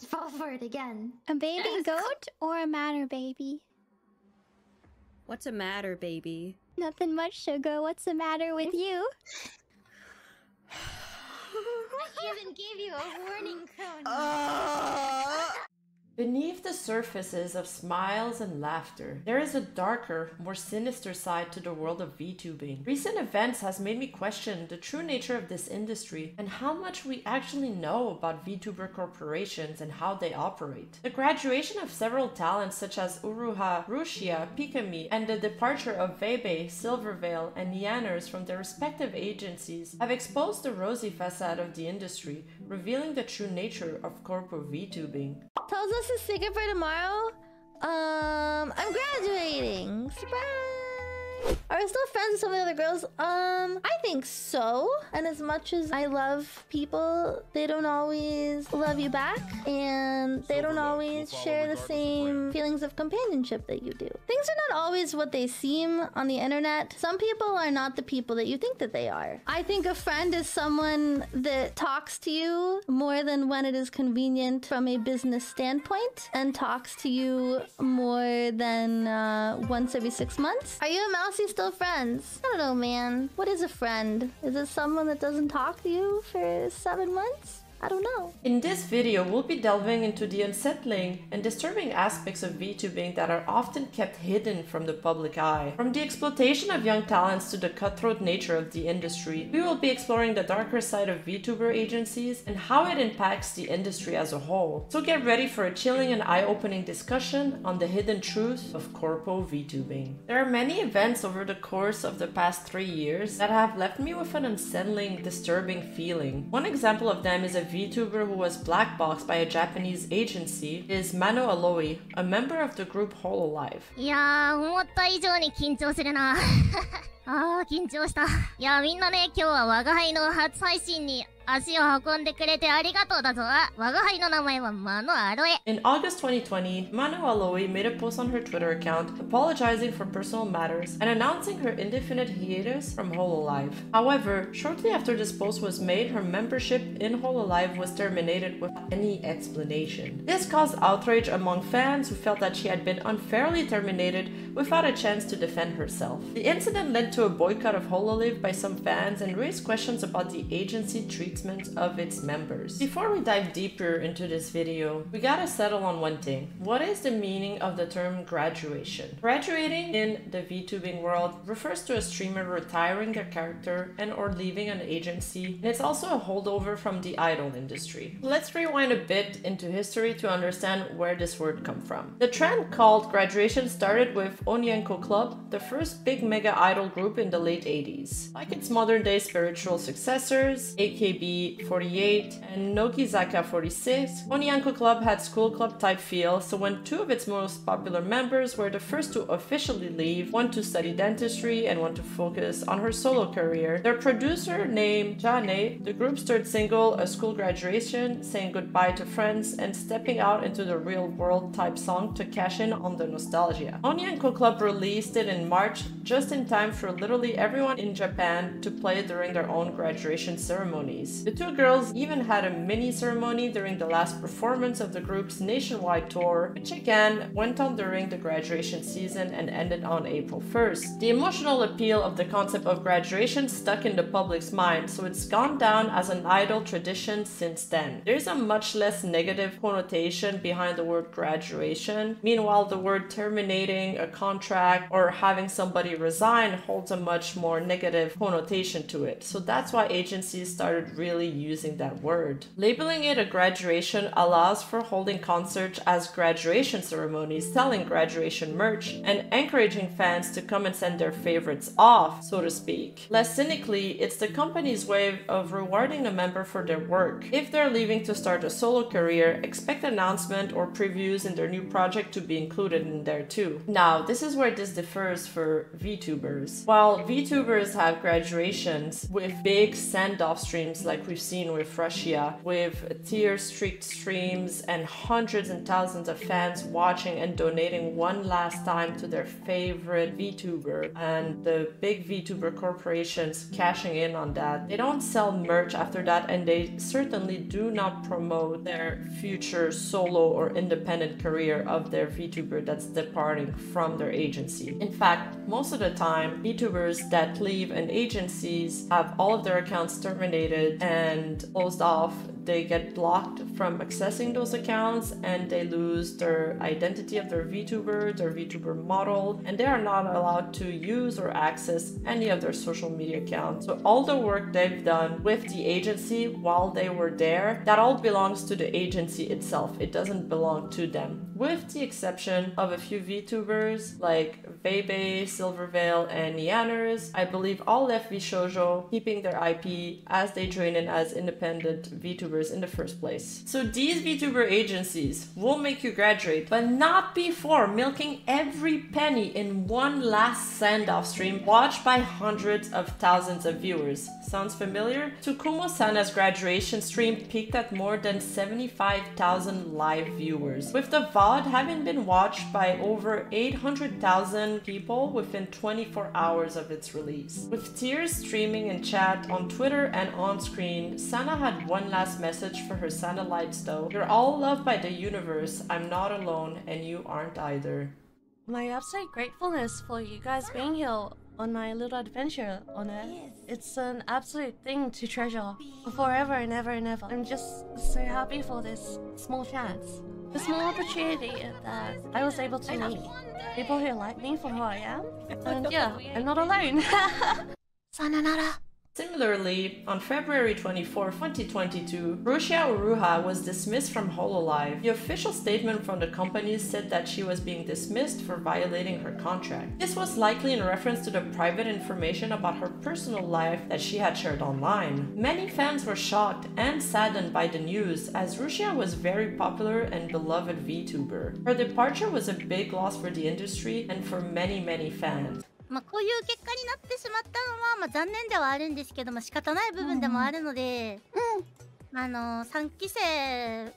fall for it again. A baby goat or a matter baby? What's the matter, baby? Nothing much, sugar. What's the matter with you? I even gave you a warning cone. Beneath the surfaces of smiles and laughter, there is a darker, more sinister side to the world of VTubing. Recent events has made me question the true nature of this industry and how much we actually know about VTuber corporations and how they operate. The graduation of several talents such as Uruha, Rushia, Pikamee, and the departure of Vebe, Silverveil, and Yanners from their respective agencies have exposed the rosy facade of the industry, revealing the true nature of corporate VTubing. Tells us a secret for tomorrow. I'm graduating. Surprise! Are we still friends with some of the other girls? I think so. And as much as I love people, they don't always love you back, and they don't always share the same feelings of companionship that you do. Things are not always what they seem on the internet. Some people are not the people that you think that they are. I think a friend is someone that talks to you more than when it is convenient from a business standpoint, and talks to you more than once every 6 months. Are you and Mousy still friends? I don't know, man. What is a friend? Is it someone that doesn't talk to you for 7 months? I don't know. In this video, we'll be delving into the unsettling and disturbing aspects of VTubing that are often kept hidden from the public eye. From the exploitation of young talents to the cutthroat nature of the industry, we will be exploring the darker side of VTuber agencies and how it impacts the industry as a whole. So get ready for a chilling and eye-opening discussion on the hidden truth of corpo VTubing. There are many events over the course of the past 3 years that have left me with an unsettling, disturbing feeling. One example of them is a VTuber who was blackboxed by a Japanese agency is Mano Aloe, a member of the group Hololive. いやー、思った以上に緊張するな。あー、緊張した。いや、みんなね、今日は我が輩の初配信に足を運んでくれてありがとうだぞ。我が輩の名前はマノアロエ。In August 2020, Mano Aloe made a post on her Twitter account apologizing for personal matters and announcing her indefinite hiatus from Hololive. However, shortly after this post was made, her membership in Hololive was terminated without any explanation. This caused outrage among fans who felt that she had been unfairly terminated without a chance to defend herself. The incident led to a boycott of Hololive by some fans and raised questions about the agency treatment of its members. Before we dive deeper into this video, we gotta settle on one thing. What is the meaning of the term graduation? Graduating in the VTubing world refers to a streamer retiring their character and or leaving an agency, and it's also a holdover from the idol industry. Let's rewind a bit into history to understand where this word comes from. The trend called graduation started with Onyanko Club, the first big mega idol group in the late 80s. Like its modern day spiritual successors, AKB 48 and Nogizaka 46, Onyanko Club had school club type feel, so when two of its most popular members were the first to officially leave, one to study dentistry and one to focus on her solo career, their producer named Jane, the group stirred single A School Graduation, saying goodbye to friends and stepping out into the real world type song to cash in on the nostalgia. Onyanko Club released it in March, just in time for literally everyone in Japan to play during their own graduation ceremonies. The two girls even had a mini ceremony during the last performance of the group's nationwide tour, which again went on during the graduation season and ended on April 1st. The emotional appeal of the concept of graduation stuck in the public's mind, so it's gone down as an idol tradition since then. There's a much less negative connotation behind the word graduation. Meanwhile, the word terminating a contract or having somebody resign holds a much more negative connotation to it. So that's why agencies started really using that word. Labeling it a graduation allows for holding concerts as graduation ceremonies, selling graduation merch, and encouraging fans to come and send their favorites off, so to speak. Less cynically, it's the company's way of rewarding a member for their work. If they're leaving to start a solo career, expect announcement or previews in their new project to be included in there too. Now, this is where this differs for VTubers. While VTubers have graduations with big send-off streams like like we've seen with Rushia, with tier-streaked streams and hundreds and thousands of fans watching and donating one last time to their favorite VTuber, and the big VTuber corporations cashing in on that. They don't sell merch after that, and they certainly do not promote their future solo or independent career of their VTuber that's departing from their agency. In fact, most of the time, VTubers that leave an agencies have all of their accounts terminated and closed off. They get blocked from accessing those accounts, and they lose their identity of their VTuber model, and they are not allowed to use or access any of their social media accounts. So all the work they've done with the agency while they were there, that all belongs to the agency itself. It doesn't belong to them. With the exception of a few VTubers like Bebe, Silverveil, and Neanners, I believe all left VShoujo, keeping their IP as they join in as independent VTubers in the first place. So these VTuber agencies will make you graduate, but not before milking every penny in one last send-off stream watched by hundreds of thousands of viewers. Sounds familiar? Tsukumo-sana's graduation stream peaked at more than 75,000 live viewers, with the VOD having been watched by over 800,000 people within 24 hours of its release. With tears streaming in chat, on Twitter, and on screen, Sana had one last message for her Sana lights though. You're all loved by the universe, I'm not alone, and you aren't either. My absolute gratefulness for you guys being here on my little adventure on Earth. It's an absolute thing to treasure forever and ever and ever. I'm just so happy for this small chance, the small opportunity that I was able to meet people who like me for who I am. And yeah, I'm not alone. Sayonara. Similarly, on February 24, 2022, Rushia Uruha was dismissed from Hololive. The official statement from the company said that she was being dismissed for violating her contract. This was likely in reference to the private information about her personal life that she had shared online. Many fans were shocked and saddened by the news, as Rushia was very popular and beloved VTuber. Her departure was a big loss for the industry and for many fans. まあこういう結果になってしまったのは、まあ、残念ではあるんですけども仕方ない部分でもあるので、3期生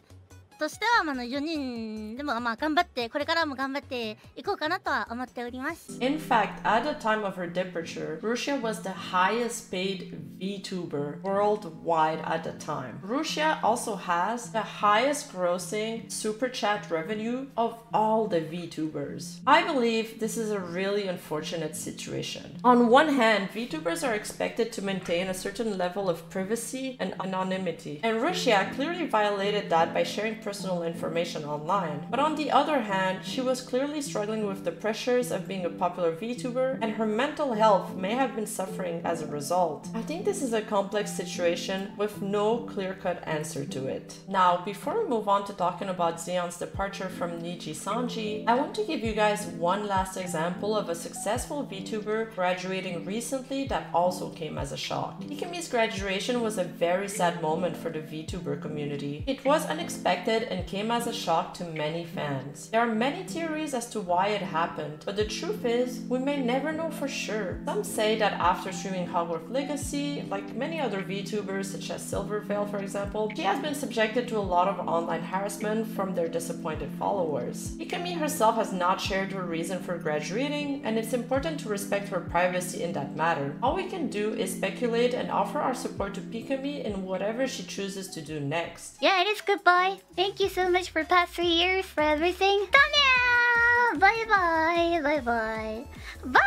としては4人でもまあ頑張ってこれからも頑張っていこうかなとは思っております。In fact, at the time of her departure, Rushia was the highest paid VTuber worldwide at the time. Rushia also has the highest grossing super chat revenue of all the VTubers. I believe this is a really unfortunate situation. On one hand, VTubers are expected to maintain a certain level of privacy and anonymity, and Rushia clearly violated that by sharing personal information online. But on the other hand, she was clearly struggling with the pressures of being a popular VTuber, and her mental health may have been suffering as a result. I think this is a complex situation with no clear-cut answer to it. Now, before we move on to talking about Zaion's departure from Nijisanji, I want to give you guys one last example of a successful VTuber graduating recently that also came as a shock. Pikamee's graduation was a very sad moment for the VTuber community. It was unexpected and came as a shock to many fans. There are many theories as to why it happened, but the truth is, we may never know for sure. Some say that after streaming Hogwarts Legacy, like many other VTubers such as Silverveil for example, she has been subjected to a lot of online harassment from their disappointed followers. Pikamee herself has not shared her reason for graduating, and it's important to respect her privacy in that matter. All we can do is speculate and offer our support to Pikamee in whatever she chooses to do next. Yeah, it is goodbye. Thank you so much for past 3 years for everything. Tanya! Bye bye. Bye bye. Bye!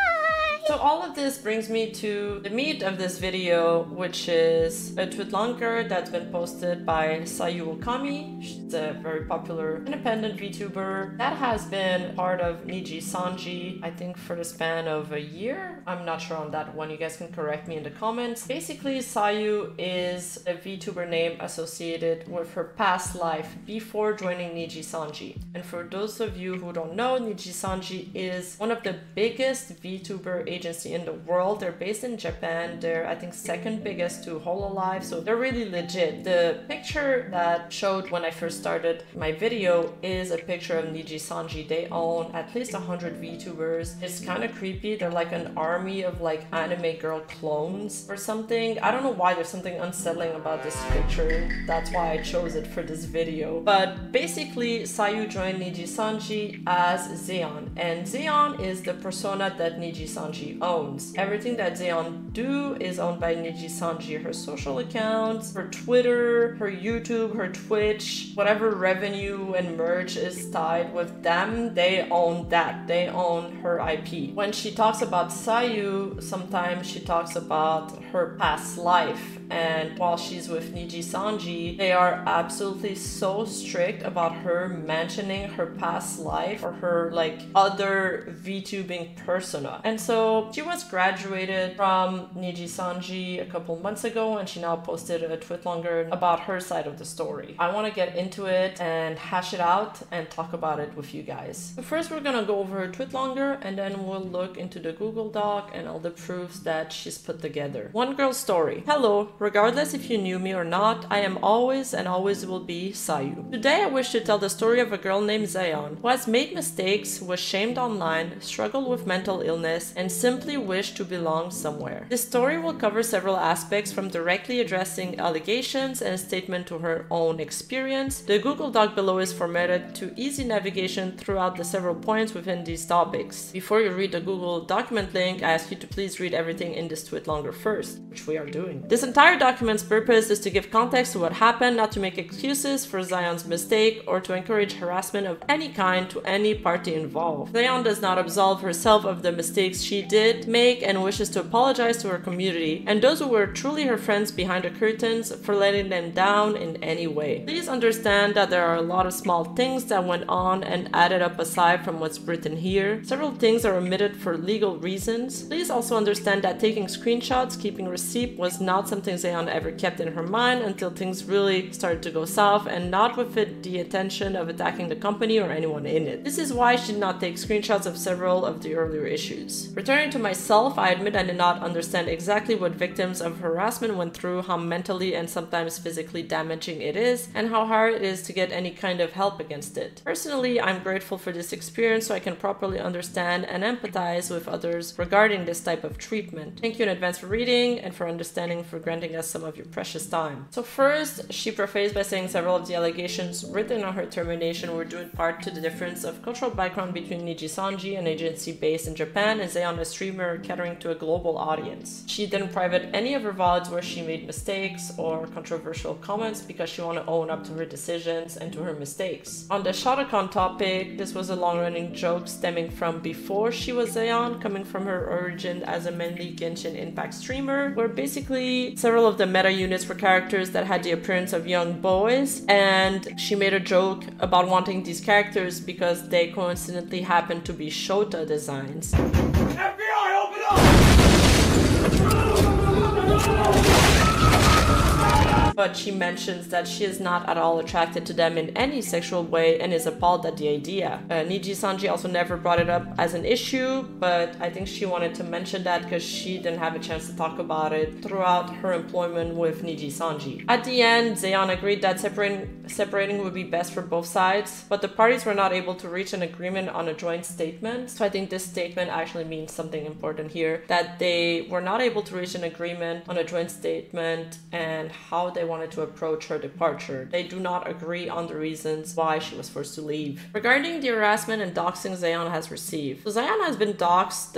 So all of this brings me to the meat of this video, which is a twilonger that's been posted by Sayu Okami. She's a very popular independent VTuber that has been part of Nijisanji, I think for the span of a year. I'm not sure on that one, you guys can correct me in the comments. Basically, Sayu is a VTuber name associated with her past life before joining Nijisanji. And for those of you who don't know, Nijisanji is one of the biggest VTuber agency in the world. They're based in Japan. They're, I think, second biggest to Hololive, so they're really legit. The picture that showed when I first started my video is a picture of Nijisanji. They own at least 100 VTubers. It's kind of creepy. They're like an army of like anime girl clones or something. I don't know why, there's something unsettling about this picture. That's why I chose it for this video. But basically, Sayu joined Nijisanji as Zaion, and Zaion is the persona that Nijisanji owns. Everything that Zaion do is owned by Nijisanji. Her social accounts, her Twitter, her YouTube, her Twitch, whatever revenue and merch is tied with them, they own that. They own her IP. When she talks about Sayu, sometimes she talks about her past life, and while she's with Nijisanji, they are absolutely so strict about her mentioning her past life or her like other VTubing persona. And so she was graduated from Nijisanji a couple months ago, and she now posted a twilonger about her side of the story. I want to get into it and hash it out and talk about it with you guys. But first, we're gonna go over her twilonger, and then we'll look into the Google Doc and all the proofs that she's put together. One girl story. Hello, regardless if you knew me or not, I am always and always will be Sayu. Today I wish to tell the story of a girl named Zaion who has made mistakes, was shamed online, struggled with mental illness, and simply wished to belong somewhere. This story will cover several aspects, from directly addressing allegations and a statement to her own experience. The Google Doc below is formatted to easy navigation throughout the several points within these topics. Before you read the Google document link, I ask you to please read everything in this twilonger first, which we are doing. This entire document's purpose is to give context to what happened, not to make excuses for Zaion's mistake or to encourage harassment of any kind to any party involved. Zaion does not absolve herself of the mistakes she did make and wishes to apologize to her community and those who were truly her friends behind the curtains for letting them down in any way. Please understand that there are a lot of small things that went on and added up aside from what's written here. Several things are omitted for legal reasons. Please also understand that taking screenshots, keeping receipt was not something Zaion ever kept in her mind until things really started to go south, and not with it the intention of attacking the company or anyone in it. This is why she did not take screenshots of several of the earlier issues. Returning to myself, I admit I did not understand exactly what victims of harassment went through, how mentally and sometimes physically damaging it is, and how hard it is to get any kind of help against it. Personally, I'm grateful for this experience so I can properly understand and empathize with others regarding this type of treatment. Thank you in advance for reading and for understanding, for granting us some of your precious time. So first, she prefaced by saying several of the allegations written on her termination were due in part to the difference of cultural background between Nijisanji, an agency based in Japan, and Zaion, a streamer catering to a global audience. She didn't private any of her VODs where she made mistakes or controversial comments because she wanted to own up to her decisions and to her mistakes. On the Shotacon topic, this was a long-running joke stemming from before she was Zaion, coming from her origin as a mainly Genshin Impact streamer, where basically several of the meta units were characters that had the appearance of young boys, and she made a joke about wanting these characters because they coincidentally happened to be Shota designs. FBI, open up! But she mentions that she is not at all attracted to them in any sexual way and is appalled at the idea. Nijisanji also never brought it up as an issue, but I think she wanted to mention that because she didn't have a chance to talk about it throughout her employment with Nijisanji. At the end, Zaion agreed that separating would be best for both sides, but the parties were not able to reach an agreement on a joint statement. So I think this statement actually means something important here, that they were not able to reach an agreement on a joint statement and how they wanted to approach her departure. They do not agree on the reasons why she was forced to leave. Regarding the harassment and doxing Zaion has received. So Zaion has been doxed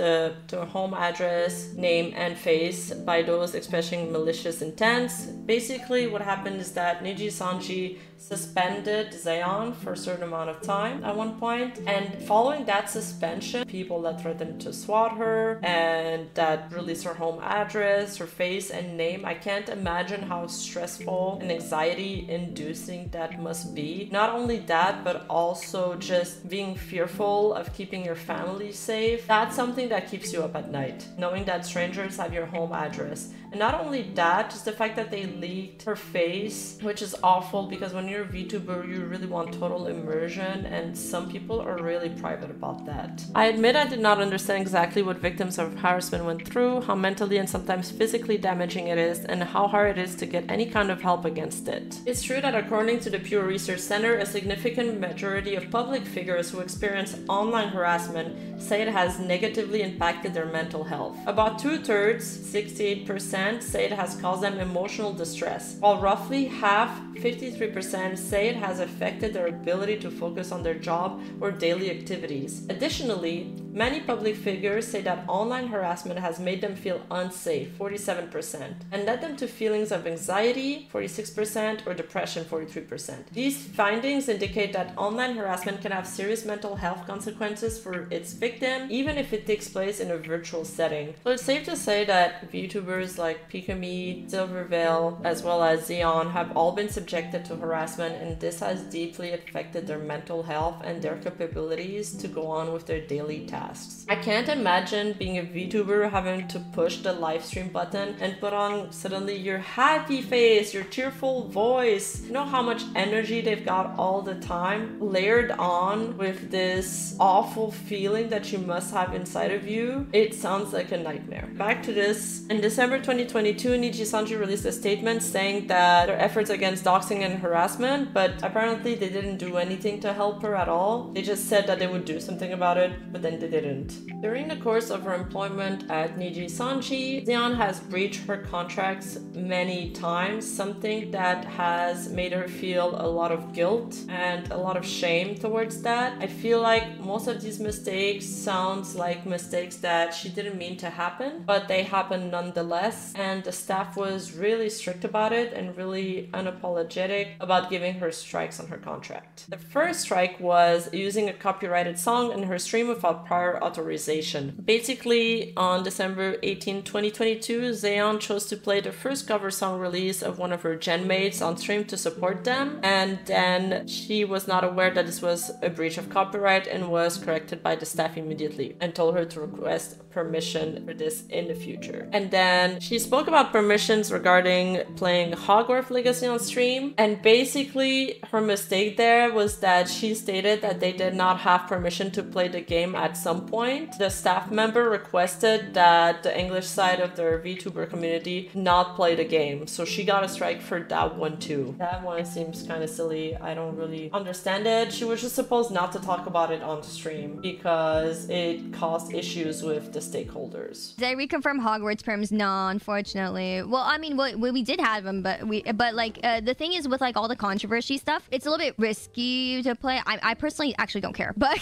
to her home address, name, and face by those expressing malicious intents. Basically, what happened is that Nijisanji suspended Zaion for a certain amount of time at one point, and following that suspension, people that threatened to swat her and that released her home address, her face, and name. I can't imagine how stressful and anxiety inducing that must be. Not only that, but also just being fearful of keeping your family safe. That's something that keeps you up at night, knowing that strangers have your home address. And not only that, just the fact that they leaked her face, which is awful because when when you're a VTuber, you really want total immersion, and some people are really private about that. I admit I did not understand exactly what victims of harassment went through, how mentally and sometimes physically damaging it is, and how hard it is to get any kind of help against it. It's true that according to the Pew Research Center, a significant majority of public figures who experience online harassment say it has negatively impacted their mental health. About 2/3, 68%, say it has caused them emotional distress, while roughly half, 53%, say it has affected their ability to focus on their job or daily activities. Additionally, many public figures say that online harassment has made them feel unsafe, 47%, and led them to feelings of anxiety, 46%, or depression, 43%. These findings indicate that online harassment can have serious mental health consequences for its victim, even if it takes place in a virtual setting. So it's safe to say that VTubers like Pikamee, Silverveil, as well as Zaion have all been subjected to harassment, and this has deeply affected their mental health and their capabilities to go on with their daily tasks. I can't imagine being a VTuber having to push the live stream button and put on suddenly your happy face, your cheerful voice. You know how much energy they've got all the time layered on with this awful feeling that you must have inside of you. It sounds like a nightmare. Back to this. In December 2022, Nijisanji released a statement saying that their efforts against doxing and harassment, but apparently they didn't do anything to help her at all. They just said that they would do something about it, but then they didn't. During the course of her employment at Nijisanji, Zaion has breached her contracts many times, something that has made her feel a lot of guilt and a lot of shame towards that. I feel like most of these mistakes sounds like mistakes that she didn't mean to happen, but they happened nonetheless, and the staff was really strict about it and really unapologetic about giving her strikes on her contract. The first strike was using a copyrighted song in her stream without prior authorization. Basically, on December 18, 2022, Zaion chose to play the first cover song release of one of her gen mates on stream to support them, and then she was not aware that this was a breach of copyright and was corrected by the staff immediately and told her to request permission for this in the future. And then she spoke about permissions regarding playing Hogwarts Legacy on stream, and basically her mistake there was that she stated that they did not have permission to play the game at some point. The staff member requested that the English side of their VTuber community not play the game, so she got a strike for that one too. That one seems kind of silly. I don't really understand it. She was just supposed not to talk about it on stream because it caused issues with the stakeholders. Did I reconfirm Hogwarts perms? No, unfortunately. Well, I mean, we did have them, but like the thing is with like all the controversy stuff, it's a little bit risky to play. I personally actually don't care, but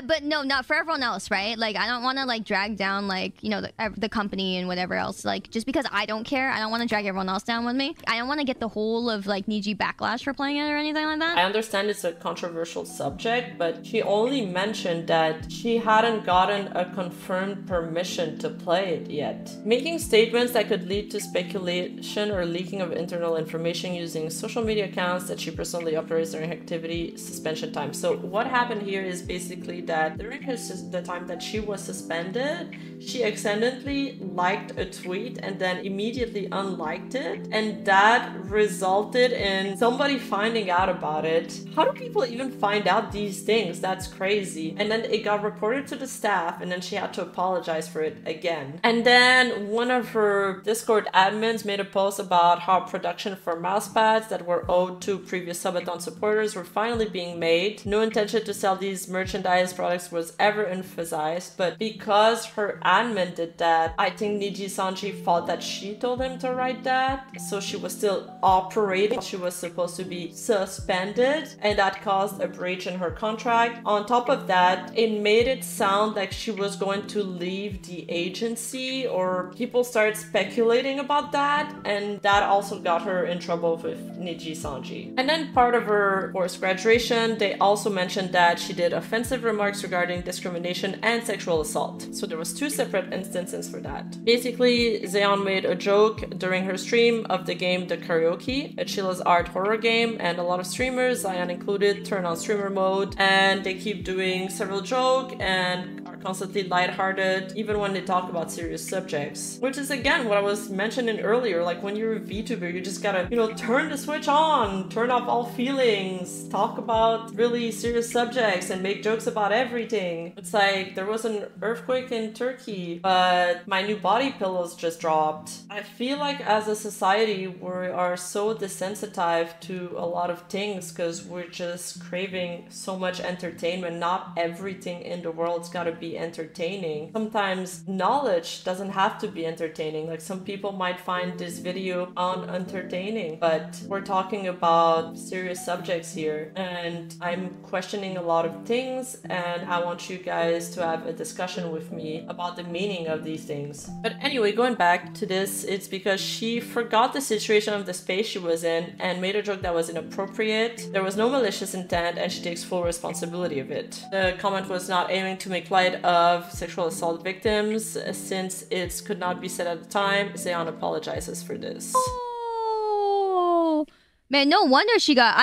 but no, not for everyone else, right? Like, I don't want to like drag down like, you know, the company and whatever else. Like, just because I don't care, I don't want to drag everyone else down with me. I don't want to get the whole of like Niji backlash for playing it or anything like that. I understand it's a controversial subject, but she only mentioned that she hadn't gotten a confirmed permission to play it yet. Making statements that could lead to speculation or leaking of internal information using social media accounts that she personally operates during activity suspension time. So what happened here is basically that during the time that she was suspended, she accidentally liked a tweet and then immediately unliked it, and that resulted in somebody finding out about it. How do people even find out these things? That's crazy. And then it got reported to the staff, and then she had to apologize for it again. And then one of her Discord admins made a post about how production for mousepads that were owed to previous subathon supporters were finally being made. No intention to sell these merchandise products was ever emphasized, but because her admin did that, I think Nijisanji thought that she told him to write that, so she was still operating. She was supposed to be suspended, and that caused a breach in her contract. On top of that, it made it sound like she was going to leave the agency, or people started speculating about that, and that also got her in trouble with Nijisanji. And then part of her forced graduation, they also mentioned that she did offensive offensive remarks regarding discrimination and sexual assault. So there was 2 separate instances for that. Basically, Zaion made a joke during her stream of the game The Karaoke, a Chilla's Art horror game, and a lot of streamers, Zaion included, turn on streamer mode, and they keep doing several jokes and are constantly lighthearted, even when they talk about serious subjects. Which is again what I was mentioning earlier, like when you're a VTuber, you just gotta, you know, turn the switch on, turn off all feelings, talk about really serious subjects and make jokes about everything. It's like there was an earthquake in Turkey, but my new body pillows just dropped. I feel like as a society we are so desensitized to a lot of things because we're just craving so much entertainment. Not everything in the world's gotta be entertaining. Sometimes knowledge doesn't have to be entertaining. Like some people might find this video unentertaining, but we're talking about serious subjects here and I'm questioning a lot of things and I want you guys to have a discussion with me about the meaning of these things. But anyway, going back to this, it's because she forgot the situation of the space she was in and made a joke that was inappropriate. There was no malicious intent and she takes full responsibility of it. The comment was not aiming to make light of sexual assault victims. Since it could not be said at the time, Zaion apologizes for this. Oh, man, no wonder she got.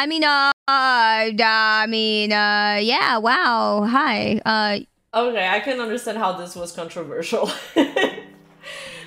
Yeah, wow. Hi. Okay, I can understand how this was controversial.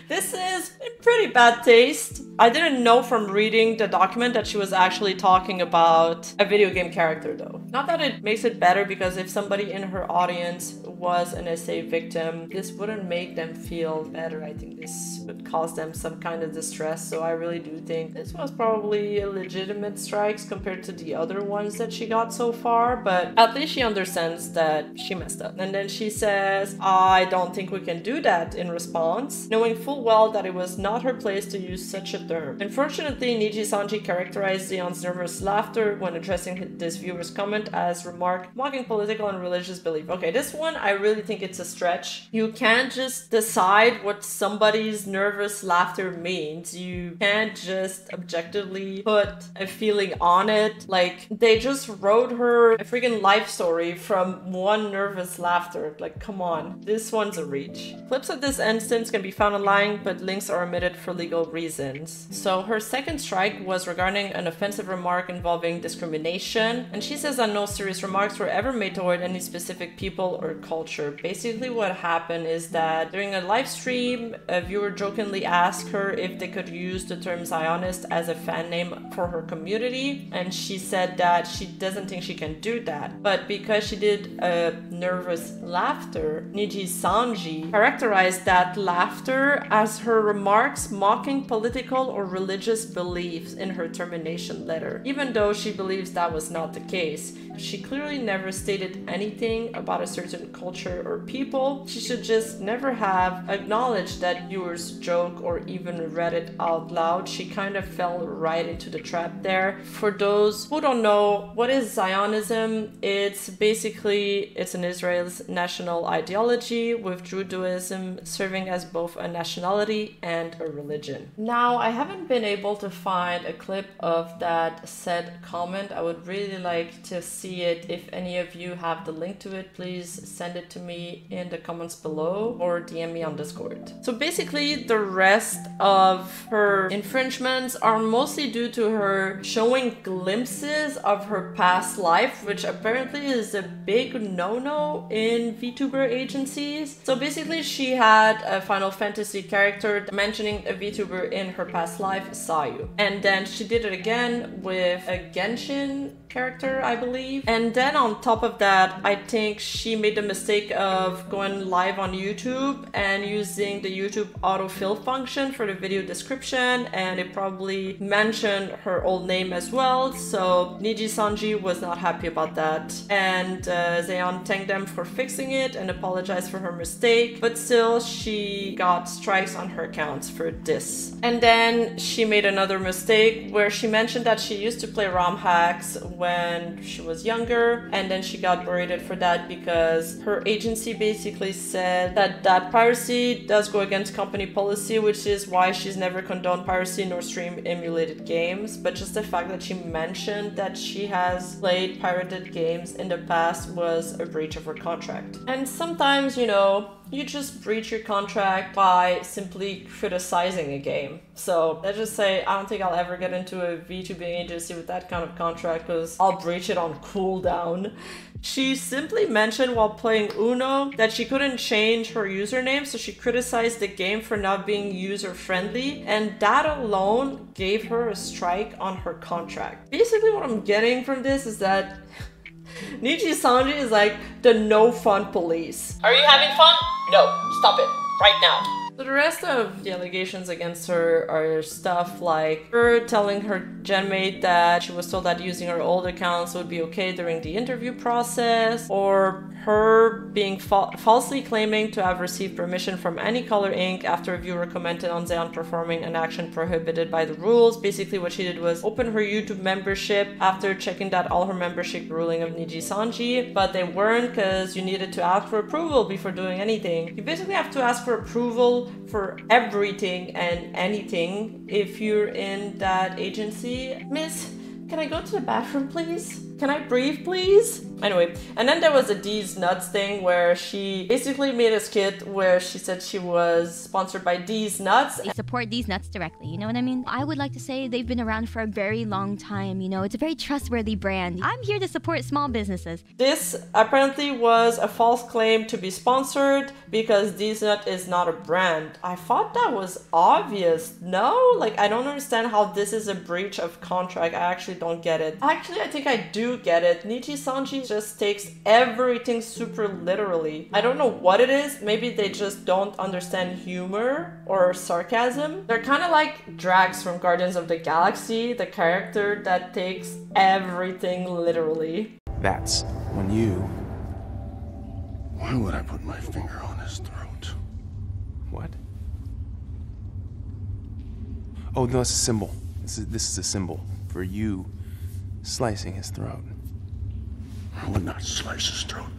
This is in pretty bad taste. I didn't know from reading the document that she was actually talking about a video game character though. Not that it makes it better, because if somebody in her audience was an SA victim, this wouldn't make them feel better. I think this would cause them some kind of distress. So I really do think this was probably a legitimate strikes compared to the other ones that she got so far. But at least she understands that she messed up. And then she says, I don't think we can do that, in response, knowing full well that it was not her place to use such a term. Unfortunately, Nijisanji characterized Zaion's nervous laughter when addressing this viewer's comment as remark mocking political and religious belief. Okay, this one I really think it's a stretch. You can't just decide what somebody's nervous laughter means. You can't just objectively put a feeling on it. Like, they just wrote her a freaking life story from one nervous laughter. Like, come on, this one's a reach. Clips of this instance can be found online, but links are omitted for legal reasons. So her second strike was regarding an offensive remark involving discrimination, and she says that no serious remarks were ever made toward any specific people or culture. Basically what happened is that during a live stream, a viewer jokingly asked her if they could use the term Zionist as a fan name for her community, and she said that she doesn't think she can do that. But because she did a nervous laughter, Nijisanji characterized that laughter as her remarks mocking political or religious beliefs in her termination letter. Even though she believes that was not the case, she clearly never stated anything about a certain culture or people. She should just never have acknowledged that viewers joke or even read it out loud. She kind of fell right into the trap there. For those who don't know, what is Zionism? It's an Israel's national ideology, with Judaism serving as both a nationality and a religion. Now, I haven't been able to find a clip of that said comment. I would really like to see it. If any of you have the link to it, please send it to me in the comments below or DM me on Discord. So basically, the rest of her infringements are mostly due to her showing glimpses of her past life, which apparently is a big no-no in VTuber agencies. So basically, she had a Final Fantasy character mentioning a VTuber in her past life, Sayu. And then she did it again with a Genshin character, I believe. And then on top of that, I think she made the mistake of going live on YouTube and using the YouTube autofill function for the video description, and it probably mentioned her old name as well. So Nijisanji was not happy about that, and Zaion thanked them for fixing it and apologized for her mistake, but still she got strikes on her accounts for this. And then then she made another mistake where she mentioned that she used to play ROM hacks when she was younger, and then she got berated for that because her agency basically said that piracy does go against company policy, which is why she's never condoned piracy nor streamed emulated games. But just the fact that she mentioned that she has played pirated games in the past was a breach of her contract. And sometimes, you know, you just breach your contract by simply criticizing a game. So let's just say I don't think I'll ever get into a VTubing agency with that kind of contract because I'll breach it on cooldown. She simply mentioned while playing Uno that she couldn't change her username, so she criticized the game for not being user-friendly, and that alone gave her a strike on her contract. Basically what I'm getting from this is that Nijisanji is like the no fun police. Are you having fun? No, stop it right now. So the rest of the allegations against her are stuff like her telling her genmate that she was told that using her old accounts would be okay during the interview process, or her being falsely claiming to have received permission from Any Color Inc. after a viewer commented on Zaion performing an action prohibited by the rules. Basically what she did was open her YouTube membership after checking that all her membership ruling of Nijisanji, but they weren't because you needed to ask for approval before doing anything. You basically have to ask for approval for everything and anything if you're in that agency. Miss, can I go to the bathroom, please? Can I breathe, please? Anyway, and then there was a D's Nuts thing where she basically made a skit where she said she was sponsored by D's Nuts. They support D's Nuts directly, you know what I mean? I would like to say they've been around for a very long time, you know? It's a very trustworthy brand. I'm here to support small businesses. This apparently was a false claim to be sponsored because D's Nut is not a brand. I thought that was obvious. No? Like, I don't understand how this is a breach of contract. I actually don't get it. Actually, I think I do get it. Nijisanji just takes everything super literally. I don't know what it is. Maybe they just don't understand humor or sarcasm. They're kind of like Drax from Guardians of the Galaxy, the character that takes everything literally. That's when you... Why would I put my finger on his throat? What? Oh, no, it's a symbol. This is a symbol for you slicing his throat. I would not slice his throat.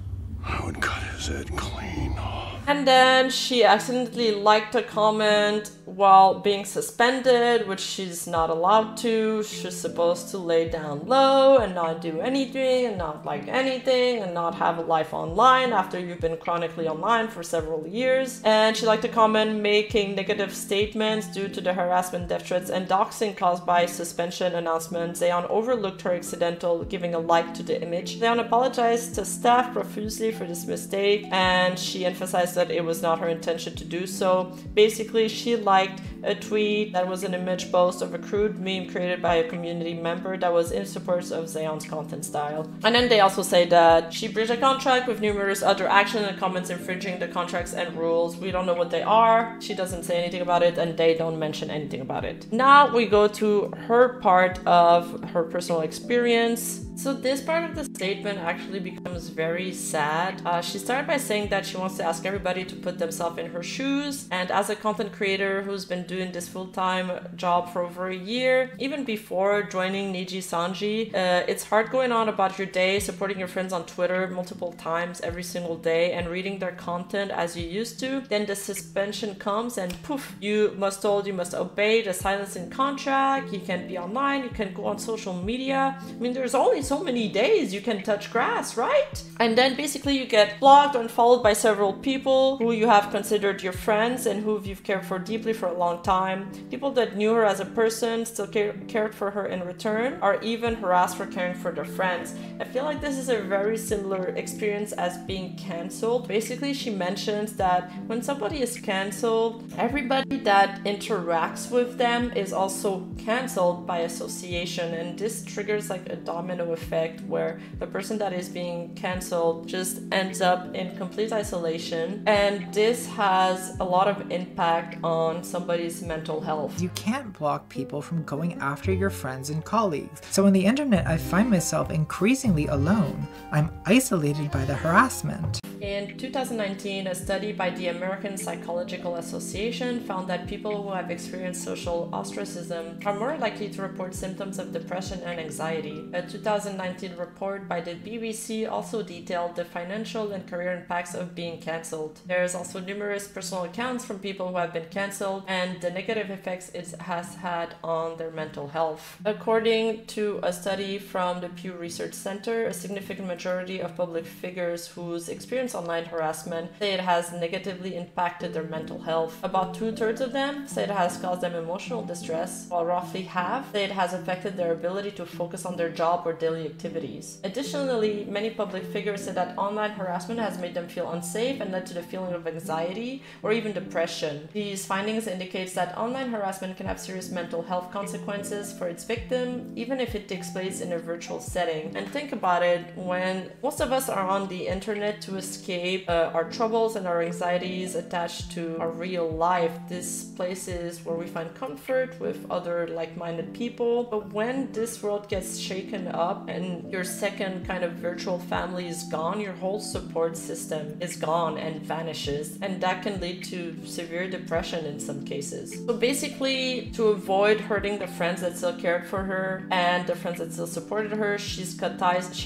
I would cut his head clean off. And then she accidentally liked a comment while being suspended, which she's not allowed to. She's supposed to lay down low and not do anything and not like anything and not have a life online after you've been chronically online for several years. And she liked a comment making negative statements due to the harassment, death threats, and doxing caused by suspension announcement. Zaion overlooked her accidental giving a like to the image. Zaion apologized to staff profusely for this mistake, and she emphasized that it was not her intention to do so. Basically, she liked a tweet that was an image post of a crude meme created by a community member that was in support of Zaion's content style. And then they also say that she breached a contract with numerous other actions and comments infringing the contracts and rules. We don't know what they are. She doesn't say anything about it, and they don't mention anything about it. Now we go to her part of her personal experience. So this part of the statement actually becomes very sad. She started by saying that she wants to ask everybody to put themselves in her shoes, and as a content creator who's been doing this full-time job for over a year, even before joining Nijisanji, it's hard going on about your day, supporting your friends on Twitter multiple times every single day and reading their content as you used to. Then the suspension comes and poof, you must obey the silencing contract. You can't be online, you can't go on social media. I mean, there's only so many days you can touch grass, right? And then basically you get blocked or unfollowed by several people who you have considered your friends and who you've cared for deeply for a long time. People that knew her as a person still cared for her in return, or even harassed for caring for their friends. I feel like this is a very similar experience as being cancelled. Basically, she mentions that when somebody is cancelled, everybody that interacts with them is also cancelled by association, and this triggers like a domino effect where the person that is being cancelled just ends up in complete isolation, and this has a lot of impact on somebody's mental health. You can't block people from going after your friends and colleagues. So on the internet, I find myself increasingly alone. I'm isolated by the harassment. In 2019, a study by the American Psychological Association found that people who have experienced social ostracism are more likely to report symptoms of depression and anxiety. A 2019 report by the BBC also detailed the financial and career impacts of being cancelled. There's also numerous personal accounts from people who have been cancelled and the negative effects it has had on their mental health. According to a study from the Pew Research Center, a significant majority of public figures whose experience online harassment say it has negatively impacted their mental health. About 2/3 of them say it has caused them emotional distress, while roughly half say it has affected their ability to focus on their job or daily activities. Additionally, many public figures said that online harassment has made them feel unsafe and led to the feeling of anxiety or even depression. These findings indicates that online harassment can have serious mental health consequences for its victim, even if it takes place in a virtual setting. And think about it, when most of us are on the internet to escape our troubles and our anxieties attached to our real life, this place is where we find comfort with other like-minded people. But when this world gets shaken up and your second kind of virtual family is gone, your whole support system is gone and vanishes, and that can lead to severe depression in some cases. So basically, to avoid hurting the friends that still cared for her and the friends that still supported her, she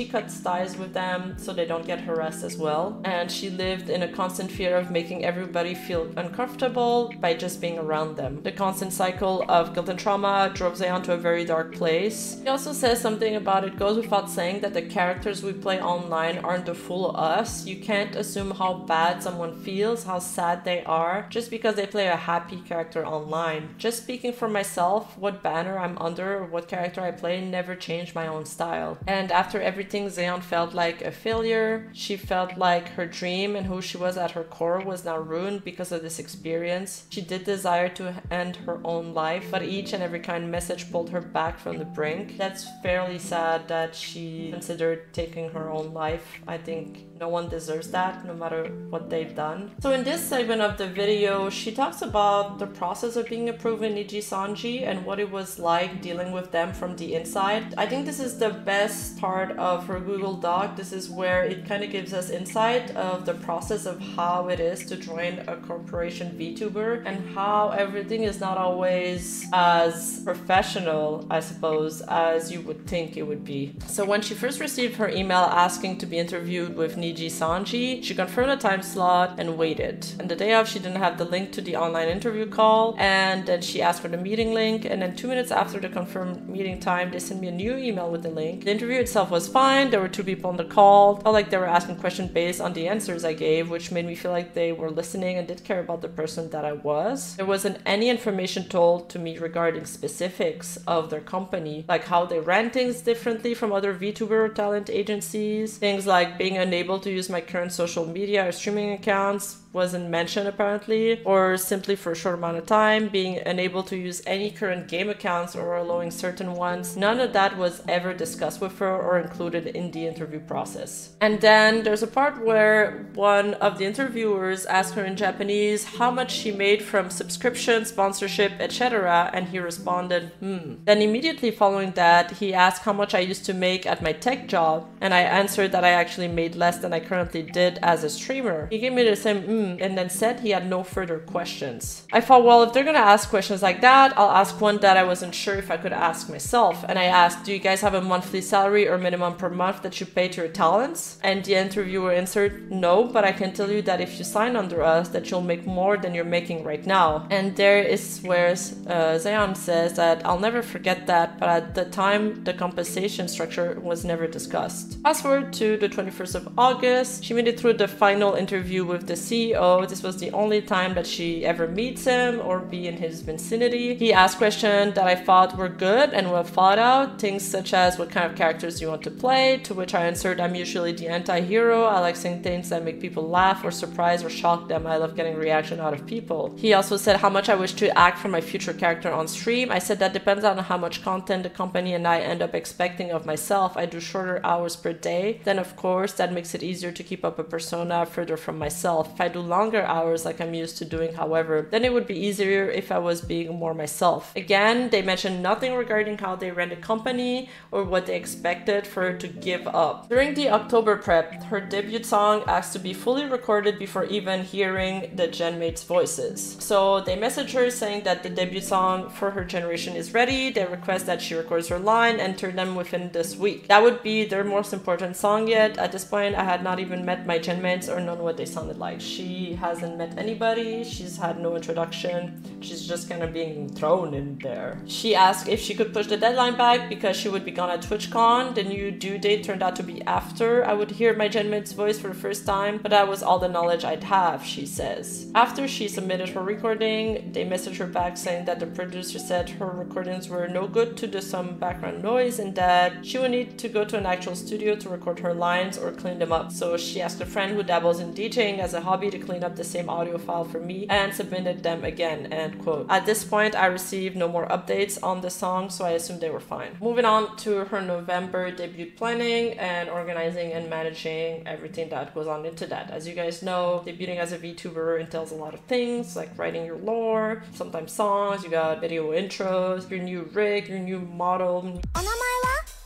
cuts ties with them so they don't get harassed as well. And she lived in a constant fear of making everybody feel uncomfortable by just being around them. The constant cycle of guilt and trauma drove Zaion to a very dark place. He also says something about it goes without saying that the characters we play online aren't the full us. You can't assume how bad someone feels, how sad they are, just because they play a happy character online. Just speaking for myself, what banner I'm under or what character I play never changed my own style. And after everything, Zaion felt like a failure. She felt like her dream and who she was at her core was now ruined because of this experience. She did desire to end her own life, but each and every kind message pulled her back from the brink. That's fairly sad that she considered taking her own life. I think no one deserves that, no matter what they've done. So in this segment of the video, she talks about the process of being approved in Nijisanji and what it was like dealing with them from the inside. I think this is the best part of her Google Doc. This is where it kind of gives us insight of the process of how it is to join a corporation VTuber and how everything is not always as professional, I suppose, as you would think it would be. So when she first received her email asking to be interviewed with Nijisanji, she confirmed a time slot and waited. And the day of, she didn't have the link to the online interview call, and then she asked for the meeting link, and then 2 minutes after the confirmed meeting time, they sent me a new email with the link. The interview itself was fine. There were 2 people on the call. Felt like they were asking questions based on the answers I gave, which made me feel like they were listening and did care about the person that I was. There wasn't any information told to me regarding specifics of their company, like how they ran things differently from other VTuber talent agencies. Things like being unable to use my current social media or streaming accounts wasn't mentioned apparently, or simply for a short amount of time, being unable to use any current game accounts or allowing certain ones. None of that was ever discussed with her or included in the interview process. And then there's a part where one of the interviewers asked her in Japanese how much she made from subscription, sponsorship, etc., and he responded, Then immediately following that, he asked how much I used to make at my tech job, and I answered that I actually made less than I currently did as a streamer. He gave me the same and then said he had no further questions. I thought, well, if they're gonna ask questions like that, I'll ask one that I wasn't sure if I could ask myself. And I asked, do you guys have a monthly salary or minimum per month that you pay to your talents? And the interviewer answered, no, but I can tell you that if you sign under us, that you'll make more than you're making right now. And there is where Zaion says that I'll never forget that, but at the time, the compensation structure was never discussed. Fast forward to the 21st of August, she made it through the final interview with the CEO. This was the only time that she ever meets him or be in his vicinity. He asked questions that I thought were good and well thought out, things such as what kind of characters you want to play, to which I answered I'm usually the anti-hero. I like saying things that make people laugh or surprise or shock them. I love getting reaction out of people. He also said how much I wish to act for my future character on stream. I said that depends on how much content the company and I end up expecting of myself. I do shorter hours per day. Then of course that makes it easier to keep up a persona further from myself. If I do do longer hours like I'm used to doing, however, then it would be easier if I was being more myself. Again, they mentioned nothing regarding how they ran the company or what they expected for her to give up. During the October prep, her debut song asked to be fully recorded before even hearing the genmates' voices. So they messaged her saying that the debut song for her generation is ready. They request that she records her line and turn them within this week. That would be their most important song yet. At this point, I had not even met my genmates or known what they sounded like. She hasn't met anybody. She's had no introduction. She's just kind of being thrown in there. She asked if she could push the deadline back because she would be gone at TwitchCon. The new due date turned out to be after I would hear my genmate's voice for the first time, but that was all the knowledge I'd have, she says. After she submitted her recording, they messaged her back saying that the producer said her recordings were no good to do some background noise and that she would need to go to an actual studio to record her lines or clean them up. So she asked a friend who dabbles in DJing as a hobby to clean up the same audio file for me and submitted them again, end quote. At this point, I received no more updates on the song, so I assumed they were fine. Moving on to her November debut planning and organizing and managing everything that goes on into that. As you guys know, debuting as a VTuber entails a lot of things, like writing your lore, sometimes songs, you got video intros, your new rig, your new model. お名前は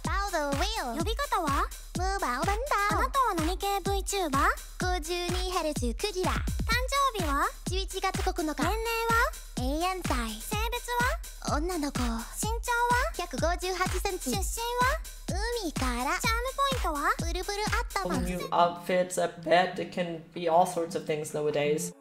バウドウィル呼び方はムーバーバンダーあなたは何系 VTuber?52Hz クジラ誕生日は11月9日年齢は永遠歳性別は女の子身長は158センチ出身は海からチャームポイントはブルブル頭 New outfits, I bet it can be all sorts of things nowadays.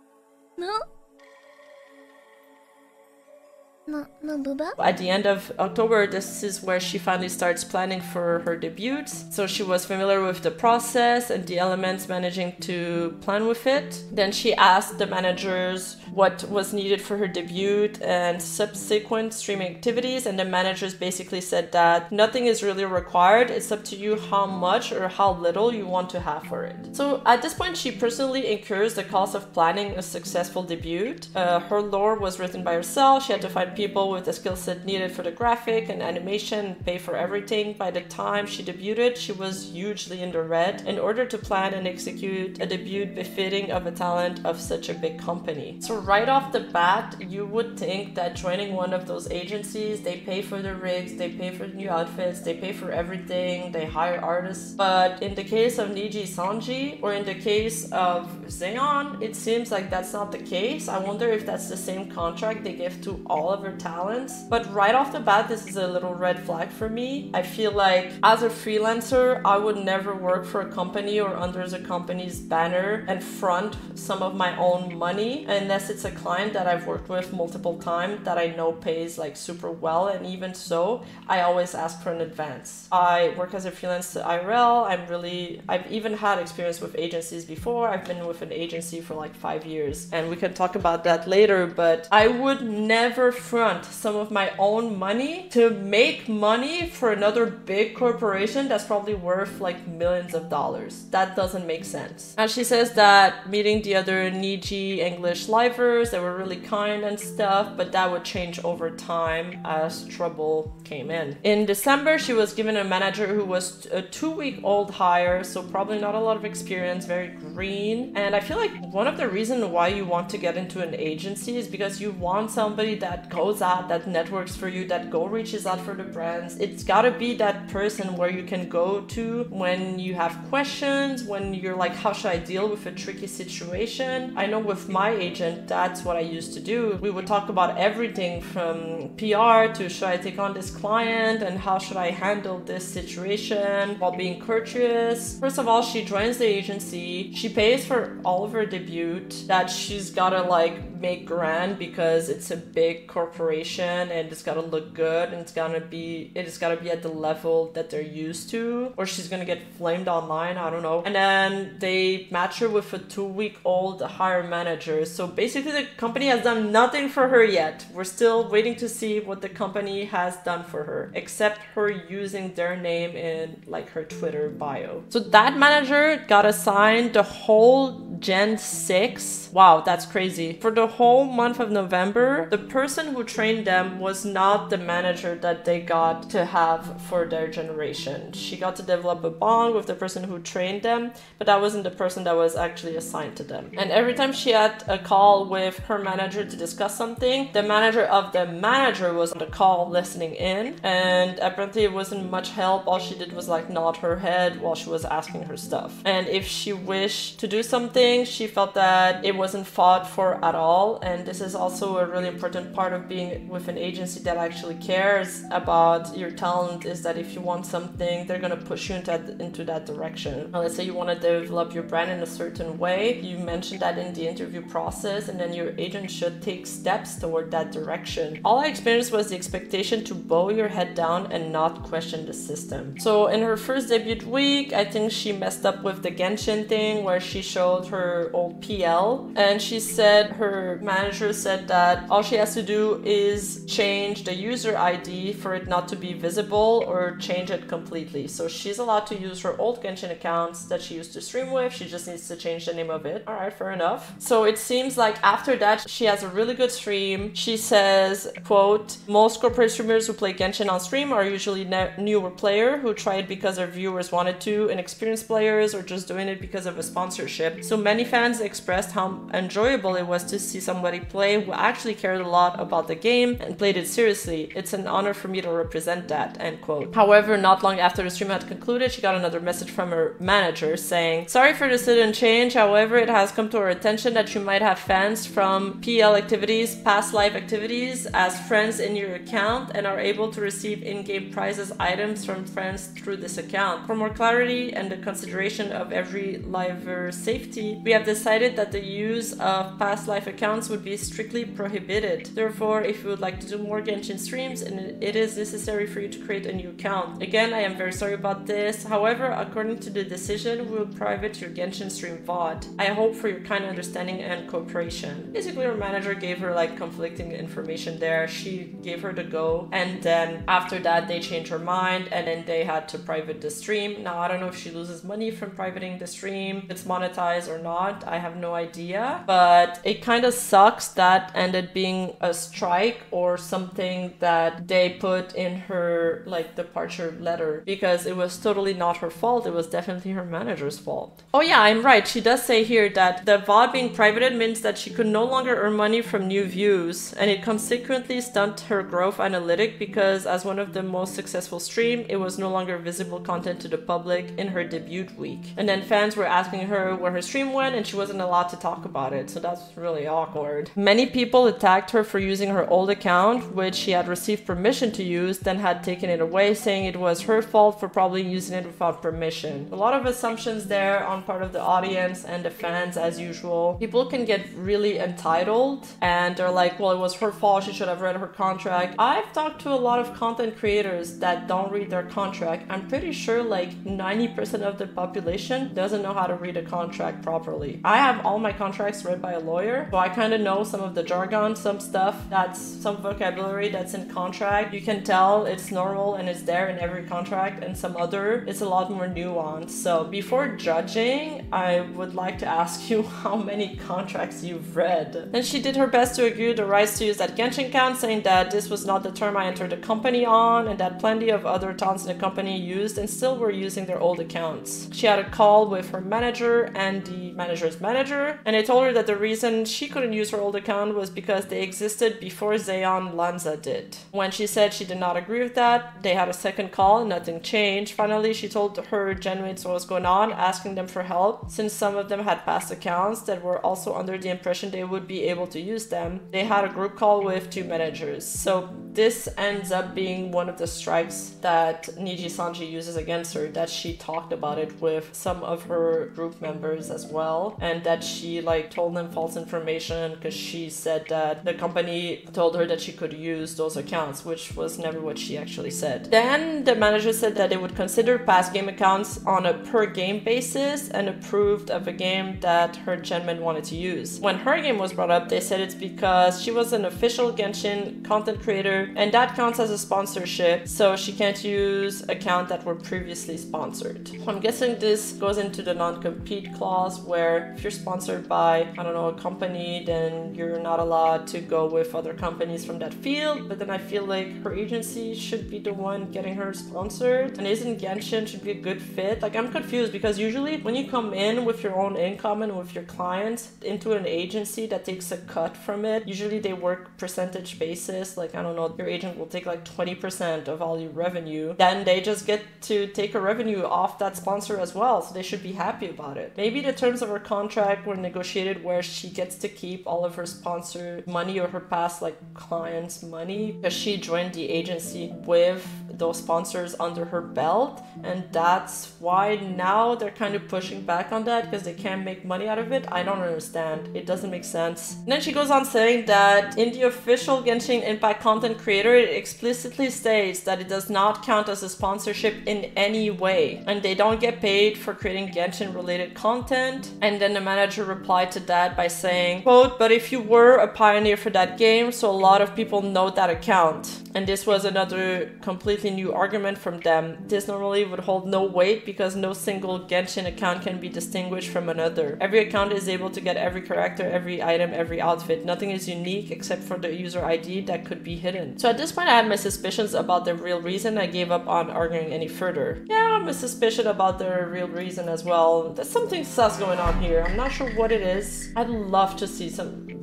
At the end of October, this is where she finally starts planning for her debut. So she was familiar with the process and the elements, managing to plan with it. Then she asked the managers what was needed for her debut and subsequent streaming activities, and the managers basically said that nothing is really required. It's up to you how much or how little you want to have for it. So at this point, she personally incurs the cost of planning a successful debut. Her lore was written by herself. She had to find people with the skill set needed for the graphic and animation, pay for everything. By the time she debuted, she was hugely in the red in order to plan and execute a debut befitting of a talent of such a big company. So right off the bat, you would think that joining one of those agencies, they pay for the rigs, they pay for the new outfits, they pay for everything, they hire artists. But in the case of Nijisanji or in the case of Zaion, it seems like that's not the case. I wonder if that's the same contract they give to all of her talents. But right off the bat, this is a little red flag for me. I feel like as a freelancer, I would never work for a company or under the company's banner and front some of my own money unless it's a client that I've worked with multiple times that I know pays like super well. And even so, I always ask for an advance. I work as a freelance IRL. I've even had experience with agencies before. I've been with an agency for like 5 years and we can talk about that later, but I would never front some of my own money to make money for another big corporation that's probably worth like millions of dollars. That doesn't make sense. And she says that meeting the other Niji English livers, they were really kind and stuff, but that would change over time as trouble came in. In December, she was given a manager who was a 2-week-old hire, so probably not a lot of experience, very green. And I feel like one of the reasons why you want to get into an agency is because you want somebody that goes out, that networks for you, that reaches out for the brands. It's gotta be that person where you can go to when you have questions, when you're like, how should I deal with a tricky situation? I know with my agent, that's what I used to do. We would talk about everything from PR to should I take on this client and how should I handle this situation while being courteous. First of all, she joins the agency. She pays for all of her debut that she's gotta like make grand because it's a big corporation and it's gotta look good and it's gotta be at the level that they're used to, or she's gonna get flamed online, I don't know. And then they match her with a 2-week-old hire manager. So basically the company has done nothing for her yet. We're still waiting to see what the company has done for her, except her using their name in like her Twitter bio. So that manager got assigned the whole Gen 6 Wow, that's crazy. For the whole month of November, the person who trained them was not the manager that they got to have for their generation. She got to develop a bond with the person who trained them, but that wasn't the person that was actually assigned to them. And every time she had a call with her manager to discuss something, the manager of the manager was on the call listening in, and apparently it wasn't much help. All she did was like nod her head while she was asking her stuff. And if she wished to do something, she felt that it wasn't fought for at all. And this is also a really important part of being with an agency that actually cares about your talent, is that if you want something, they're gonna push you into that direction. Now, let's say you want to develop your brand in a certain way, you mentioned that in the interview process, and then your agent should take steps toward that direction. All I experienced was the expectation to bow your head down and not question the system. So in her first debut week, I think she messed up with the Genshin thing where she showed her old PL, and she said her manager said that all she has to do is change the user ID for it not to be visible or change it completely. So she's allowed to use her old Genshin accounts that she used to stream with, she just needs to change the name of it. Alright, fair enough. So it seems like after that she has a really good stream. She says, quote, most corporate streamers who play Genshin on stream are usually newer player who try it because their viewers wanted to, and experienced players are just doing it because of a sponsorship. So many fans expressed how enjoyable it was to see somebody play who actually cared a lot about the game and played it seriously. It's an honor for me to represent that, end quote. However, not long after the stream had concluded, she got another message from her manager saying, sorry for the sudden change, however, it has come to our attention that you might have fans from PL activities, past live activities, as friends in your account and are able to receive in-game prizes items from friends through this account. For more clarity and the consideration of every liver safety, we have decided that the use of past life accounts would be strictly prohibited. Therefore, if you would like to do more Genshin streams, it is necessary for you to create a new account. Again, I am very sorry about this. However, according to the decision, we will private your Genshin stream VOD. I hope for your kind understanding and cooperation. Basically, her manager gave her like conflicting information there. She gave her the go, and then after that they changed her mind, and then they had to private the stream. Now, I don't know if she loses money from privating the stream, if it's monetized or not, I have no idea, but it kind of sucks that ended being a strike or something that they put in her like departure letter, because it was totally not her fault. It was definitely her manager's fault. Oh yeah, I'm right, she does say here that the VOD being privated means that she could no longer earn money from new views, and it consequently stunted her growth analytic, because as one of the most successful stream, it was no longer visible content to the public in her debut week. And then fans were asking her where her stream went, and she wasn't allowed to talk about it, so that's really awkward. Many people attacked her for using her old account, which she had received permission to use, then had taken it away, saying it was her fault for probably using it without permission. A lot of assumptions there on part of the audience and the fans, as usual. People can get really entitled, and they're like, well, it was her fault, she should have read her contract. I've talked to a lot of content creators that don't read their contract. I'm pretty sure like 90% of the population doesn't know how to read a contract properly. I have all my contracts read by a lawyer, so I kind of know some of the jargon, some stuff that's some vocabulary that's in contract. You can tell it's normal and it's there in every contract, and some other it's a lot more nuanced. So before judging, I would like to ask you how many contracts you've read. And she did her best to argue the rights to use that Genshin account, saying that this was not the term I entered the company on, and that plenty of other talents in the company used and still were using their old accounts. She had a call with her manager and the manager's manager, and they told her that the reason she couldn't use her old account was because they existed before Zaion Lanza did. When she said she did not agree with that, they had a second call and nothing changed. Finally, she told her genmates what was going on, asking them for help, since some of them had past accounts that were also under the impression they would be able to use them. They had a group call with two managers. So this ends up being one of the strikes that Nijisanji uses against her, that she talked about it with some of her group members as well, and that she like told them false information because she said that the company told her that she could use those accounts, which was never what she actually said. Then the manager said that they would consider past game accounts on a per game basis and approved of a game that her genman wanted to use. When her game was brought up, they said it's because she was an official Genshin content creator, and that counts as a sponsorship, so she can't use accounts that were previously sponsored. I'm guessing this goes into the non-compete clause, where if you're sponsored by by, I don't know, a company, then you're not allowed to go with other companies from that field. But then I feel like her agency should be the one getting her sponsored. And isn't Genshin should be a good fit? Like, I'm confused because usually when you come in with your own income and with your clients into an agency that takes a cut from it, usually they work percentage basis. Like, I don't know, your agent will take like 20% of all your revenue. Then they just get to take a revenue off that sponsor as well. So they should be happy about it. Maybe the terms of her contract were negotiated where she gets to keep all of her sponsor money or her past like clients' money because she joined the agency with those sponsors under her belt, and that's why now they're kind of pushing back on that because they can't make money out of it. I don't understand. It doesn't make sense. And then she goes on saying that in the official Genshin Impact content creator, it explicitly states that it does not count as a sponsorship in any way, and they don't get paid for creating Genshin related content. And then the manager replied to that by saying, quote, "But if you were a pioneer for that game, so a lot of people know that account." And this was another completely new argument from them. This normally would hold no weight because no single Genshin account can be distinguished from another. Every account is able to get every character, every item, every outfit. Nothing is unique except for the user ID that could be hidden. So at this point I had my suspicions about the real reason. I gave up on arguing any further. Yeah, I'm a suspicion about the real reason as well. There's something sus going on here. I'm not sure what it is. I'd love to see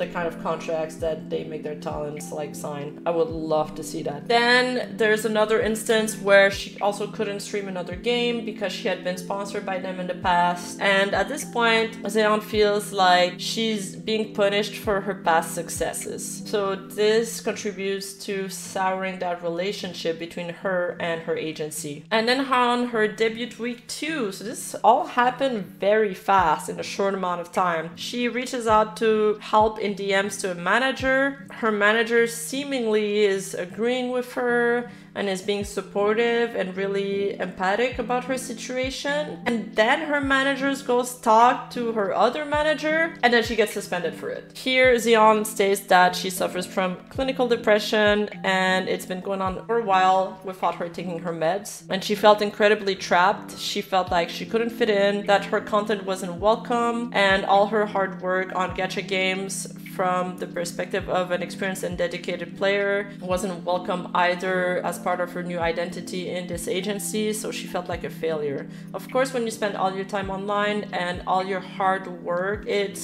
the kind of contracts that they make their talents like sign. I would love to see that. Then there's another instance where she also couldn't stream another game because she had been sponsored by them in the past. And at this point, Zaion feels like she's being punished for her past successes. So this contributes to souring that relationship between her and her agency. And then on her debut week 2, so this all happened very fast in a short amount of time. She reaches out to help in DMs to a manager. Her manager seemingly is agreeing with her and is being supportive and really empathic about her situation. And then her manager goes talk to her other manager, and then she gets suspended for it. Here, Zaion states that she suffers from clinical depression, and it's been going on for a while without her taking her meds. And she felt incredibly trapped. She felt like she couldn't fit in, that her content wasn't welcome, and all her hard work on gacha games from the perspective of an experienced and dedicated player wasn't welcome either as part of her new identity in this agency, so she felt like a failure. Of course, when you spend all your time online and all your hard work, it's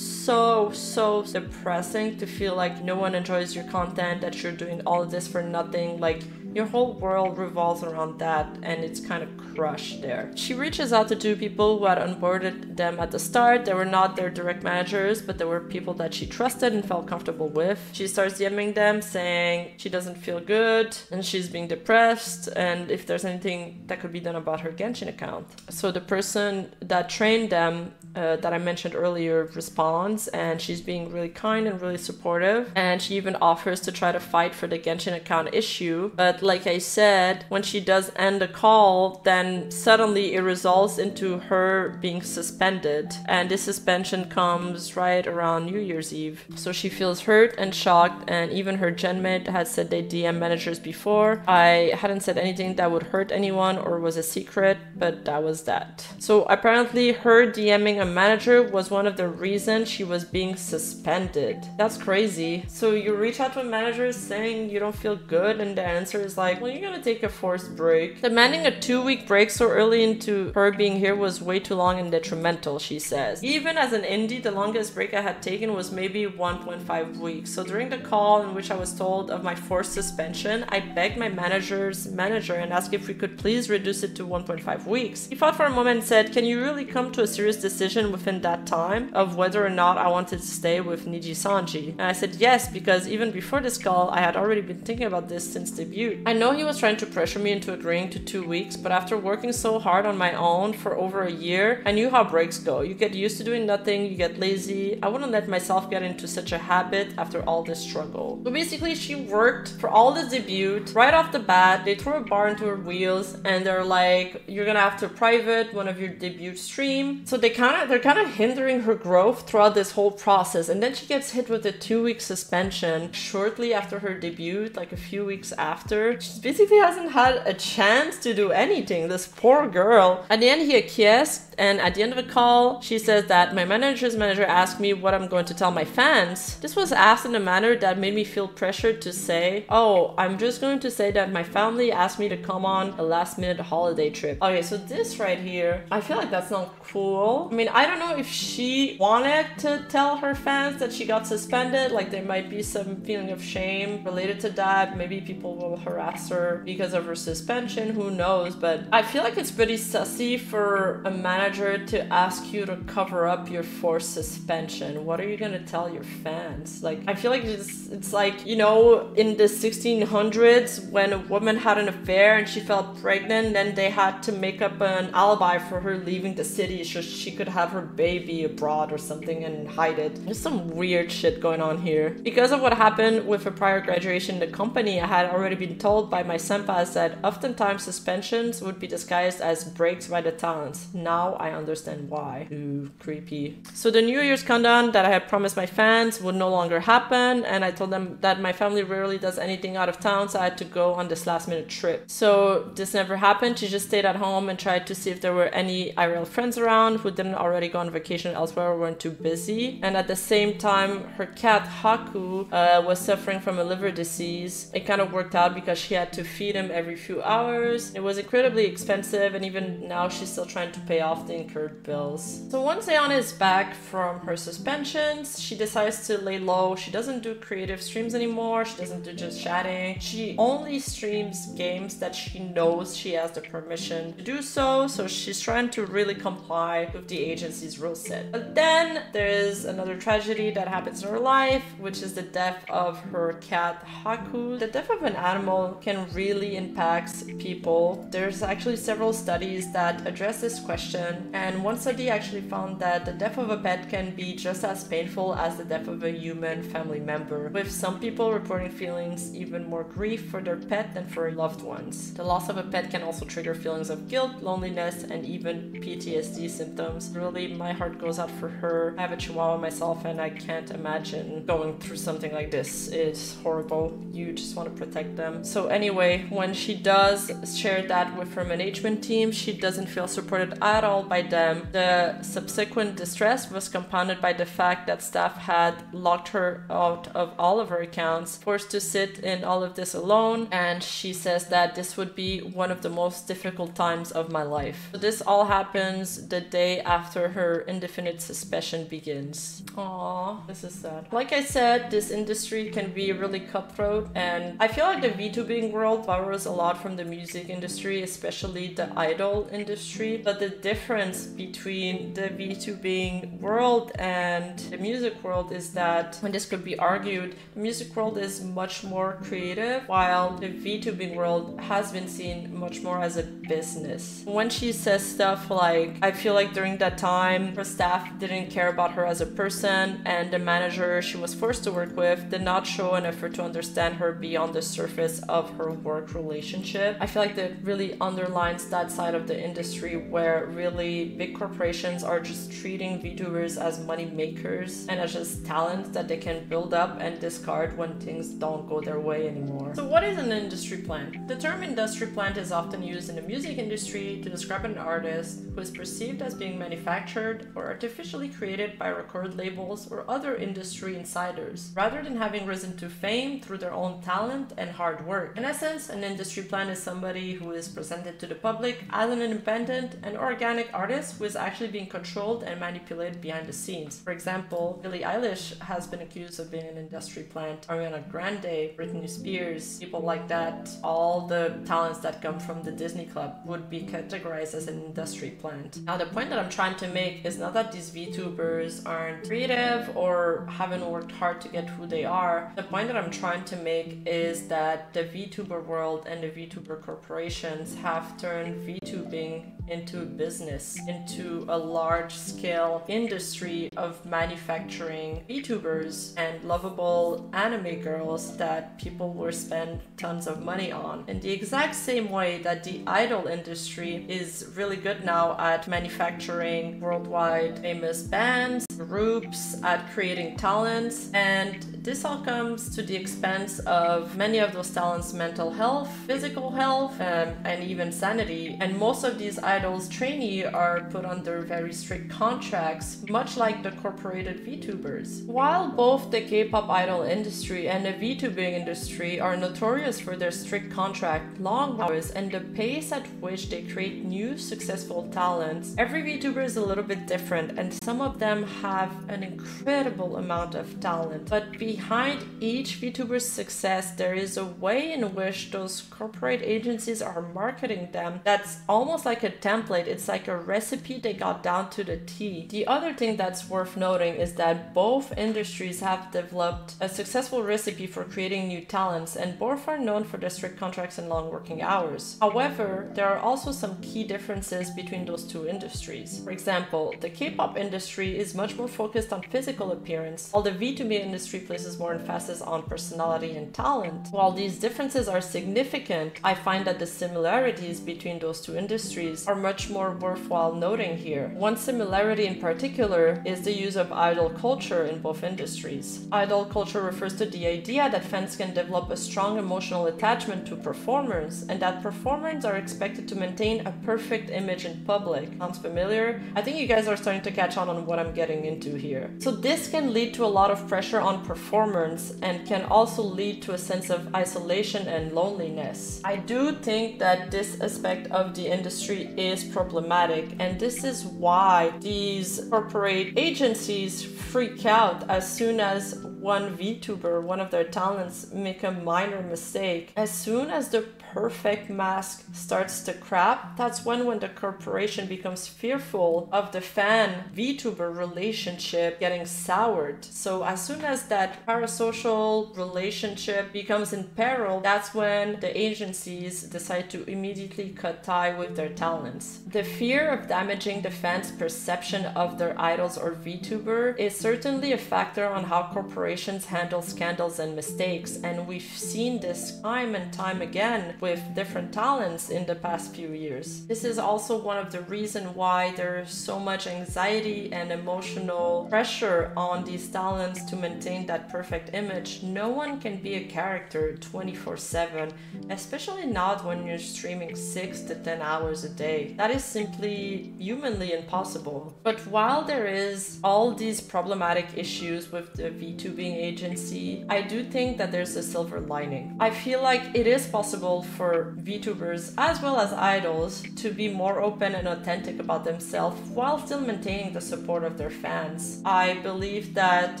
so depressing to feel like no one enjoys your content, that you're doing all of this for nothing. Like, your whole world revolves around that, and it's kind of crushed there. She reaches out to 2 people who had onboarded them at the start. They were not their direct managers, but they were people that she trusted and felt comfortable with. She starts DMing them saying she doesn't feel good and she's being depressed, and if there's anything that could be done about her Genshin account. So the person that trained them that I mentioned earlier responds, and she's being really kind and really supportive, and she even offers to try to fight for the Genshin account issue. But like I said, when she does end the call, then suddenly it results into her being suspended, and this suspension comes right around New Year's Eve. So she feels hurt and shocked, and even her genmate had said they DM managers before. I hadn't said anything that would hurt anyone or was a secret, but that was that. So apparently her DMing a manager was one of the reasons she was being suspended. That's crazy. So you reach out to a manager saying you don't feel good, and the answer is like, well, you're gonna take a forced break. Demanding a 2-week break so early into her being here was way too long and detrimental, she says. Even as an indie, the longest break I had taken was maybe 1.5 weeks. So during the call in which I was told of my forced suspension, I begged my manager's manager and asked if we could please reduce it to 1.5 weeks. He thought for a moment and said, "Can you really come to a serious decision within that time of whether or not I wanted to stay with Nijisanji?" And I said yes, because even before this call, I had already been thinking about this since debut. I know he was trying to pressure me into agreeing to 2 weeks, but after working so hard on my own for over a year, I knew how breaks go. You get used to doing nothing, you get lazy. I wouldn't let myself get into such a habit after all this struggle. So basically, she worked for all the debut. Right off the bat, they threw a bar into her wheels, and they're like, you're gonna have to private one of your debut stream. So they kind they're kind of hindering her growth throughout this whole process. And then she gets hit with a 2-week suspension shortly after her debut, like a few weeks after. She basically hasn't had a chance to do anything, this poor girl. At the end, he acquiesced, and at the end of the call, she says that my manager's manager asked me what I'm going to tell my fans. This was asked in a manner that made me feel pressured to say, oh, I'm just going to say that my family asked me to come on a last-minute holiday trip. Okay, so this right here, I feel like that's not cool. I mean, I don't know if she wanted to tell her fans that she got suspended. Like, there might be some feeling of shame related to that. Maybe people will harass her because of her suspension. Who knows? But I feel like it's pretty sussy for a manager to ask you to cover up your forced suspension. What are you gonna tell your fans? Like, I feel like it's like, you know, in the 1600s when a woman had an affair and she felt pregnant, then they had to make up an alibi for her leaving the city so she could have her baby abroad or something and hide it. There's some weird shit going on here. Because of what happened with a prior graduation in the company, I had already been told by my senpais that oftentimes suspensions would be disguised as breaks by the talents. Now I understand why. Ooh, creepy. So the New Year's countdown that I had promised my fans would no longer happen, and I told them that my family rarely does anything out of town, so I had to go on this last-minute trip. So this never happened. She just stayed at home and tried to see if there were any IRL friends around who didn't already go on vacation elsewhere or weren't too busy. And at the same time, her cat Haku was suffering from a liver disease. It kind of worked out because she had to feed him every few hours. It was incredibly expensive, and even now she's still trying to pay off the incurred bills. So once Zaion is back from her suspensions, she decides to lay low. She doesn't do creative streams anymore. She doesn't do just chatting. She only streams games that she knows she has the permission to do so. So she's trying to really comply with the agency's rule set. But then there is another tragedy that happens in her life, which is the death of her cat Haku. The death of an animal can really impact people. There's actually several studies that address this question, and one study actually found that the death of a pet can be just as painful as the death of a human family member, with some people reporting feelings even more grief for their pet than for loved ones. The loss of a pet can also trigger feelings of guilt, loneliness, and even PTSD symptoms. Really, my heart goes out for her. I have a chihuahua myself, and I can't imagine going through something like this. It's horrible. You just want to protect them. So anyway, when she does share that with her management team, she doesn't feel supported at all by them. The subsequent distress was compounded by the fact that staff had locked her out of all of her accounts, forced to sit in all of this alone, and she says that this would be one of the most difficult times of my life. So this all happens the day after her indefinite suspension begins. Aww, this is sad. Like I said, this industry can be really cutthroat, and I feel like the VTubing world borrows a lot from the music industry, especially the idol industry. But the difference between the VTubing world and the music world is that, when this could be argued, the music world is much more creative, while the VTubing world has been seen much more as a business. When she says stuff like, I feel like during that time, her staff didn't care about her as a person, and the manager she was forced to work with did not show an effort to understand her beyond the surface of her work relationship. I feel like that really underlines that side of the industry where really big corporations are just treating VTubers as money makers and as just talent that they can build up and discard when things don't go their way anymore. So what is an industry plant? The term industry plant is often used in the music industry to describe an artist who is perceived as being manufactured or artificially created by record labels or other industry insiders, rather than having risen to fame through their own talent and hard work. In essence, an industry plant is somebody who is presented to the public as an independent and organic artist who is actually being controlled and manipulated behind the scenes. For example, Billie Eilish has been accused of being an industry plant. Ariana Grande, Britney Spears, people like that, all the talents that come from the Disney Club would be categorized as an industry plant. Now, the point that I'm trying to make is not that these VTubers aren't creative or haven't worked hard to get who they are. The point that I'm trying to make is that the VTuber world and the VTuber corporations have turned VTubing into business, into a large-scale industry of manufacturing VTubers and lovable anime girls that people will spend tons of money on. In the exact same way that the idol industry is really good now at manufacturing worldwide famous bands, groups, at creating talents, and this all comes to the expense of many of those talents' mental health, physical health, and even sanity. And most of these idols trainee are put under very strict contracts, much like the corporated VTubers. While both the K-pop idol industry and the VTubing industry are notorious for their strict contract, long hours, and the pace at which they create new successful talents, every VTuber is a little bit different, and some of them have an incredible amount of talent. But behind each VTuber's success, there is a way in which those corporate agencies are marketing them that's almost like a template. It's like a recipe they got down to the T. The other thing that's worth noting is that both industries have developed a successful recipe for creating new talents, and both are known for their strict contracts and long working hours. However, there are also some key differences between those two industries. For example, the K-pop industry is much more focused on physical appearance, while the VTubing industry places more emphasis on personality and talent. While these differences are significant, I find that the similarities between those two industries are much more worthwhile noting here. One similarity in particular is the use of idol culture in both industries. Idol culture refers to the idea that fans can develop a strong emotional attachment to performers, and that performers are expected to maintain a perfect image in public. Sounds familiar? I think you guys are starting to catch on what I'm getting into here. So this can lead to a lot of pressure on performers and can also lead to a sense of isolation and loneliness. I do think that this aspect of the industry is problematic, and this is why these corporate agencies freak out as soon as one VTuber, one of their talents, make a minor mistake. As soon as the perfect mask starts to crap, that's when the corporation becomes fearful of the fan VTuber relationship getting soured. So as soon as that parasocial relationship becomes in peril, that's when the agencies decide to immediately cut tie with their talents. The fear of damaging the fans' perception of their idols or VTuber is certainly a factor on how corporations handle scandals and mistakes, and we've seen this time and time again with different talents in the past few years. This is also one of the reasons why there's so much anxiety and emotional pressure on these talents to maintain that perfect image. No one can be a character 24/7, especially not when you're streaming 6 to 10 hours a day. That is simply humanly impossible. But while there is all these problematic issues with the VTubing agency, I do think that there's a silver lining. I feel like it is possible for VTubers as well as idols to be more open and authentic about themselves while still maintaining the support of their fans. I believe that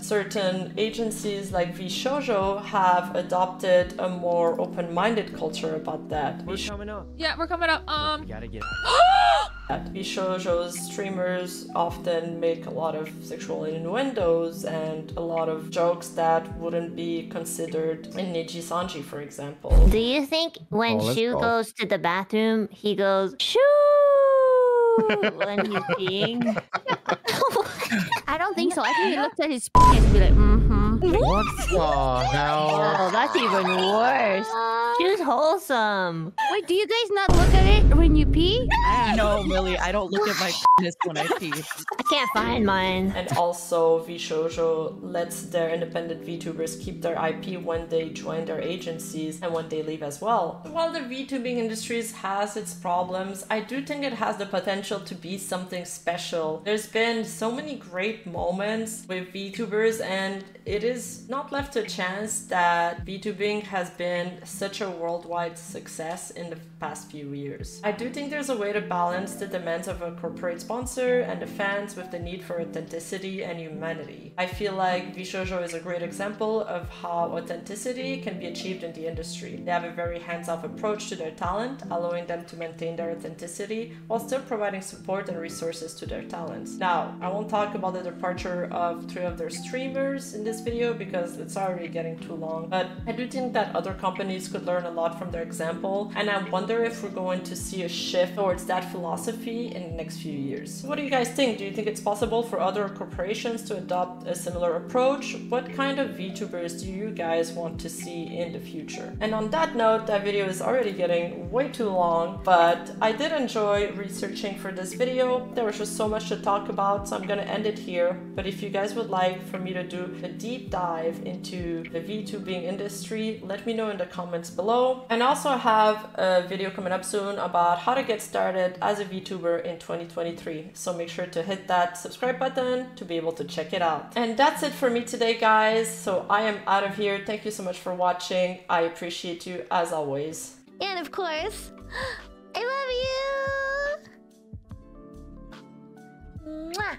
certain agencies like VShoujo have adopted a more open-minded culture about that. We're coming up. Yeah, we're coming up. You gotta get VShoujo's streamers often make a lot of sexual innuendos and a lot of jokes that wouldn't be considered in Nijisanji, for example. Do you think when Shu goes to the bathroom, he goes, Shoo! when he's peeing? I don't think so. I think he looks at his and be like, What the hell? Oh, that's even worse. Shu's wholesome. Wait, do you guys not look at it when you pee? No, Millie, I don't look at my penis when I pee. I can't find mine. And also, VShoujo lets their independent VTubers keep their IP when they join their agencies and when they leave as well. While the VTubing industry has its problems, I do think it has the potential to be something special. There's been so many great moments with VTubers, and it is not left to chance that VTubing has been such a worldwide success in the past few years. I do think there's a way to balance the demands of a corporate sponsor and the fans with the need for authenticity and humanity. I feel like VShoujo is a great example of how authenticity can be achieved in the industry. They have a very hands-off approach to their talent, allowing them to maintain their authenticity while still providing support and resources to their talents. Now, I won't talk about the departure of 3 of their streamers in this video because it's already getting too long, but I do think that other companies could learn learn a lot from their example, and I wonder if we're going to see a shift towards that philosophy in the next few years. What do you guys think? Do you think it's possible for other corporations to adopt a similar approach? What kind of VTubers do you guys want to see in the future? And on that note, that video is already getting way too long, but I did enjoy researching for this video. There was just so much to talk about, so I'm gonna end it here. But if you guys would like for me to do a deep dive into the VTubing industry, let me know in the comments below. And also I have a video coming up soon about how to get started as a VTuber in 2023. So make sure to hit that subscribe button to be able to check it out. And that's it for me today, guys. So I am out of here. Thank you so much for watching. I appreciate you as always. And of course, I love you! Mwah!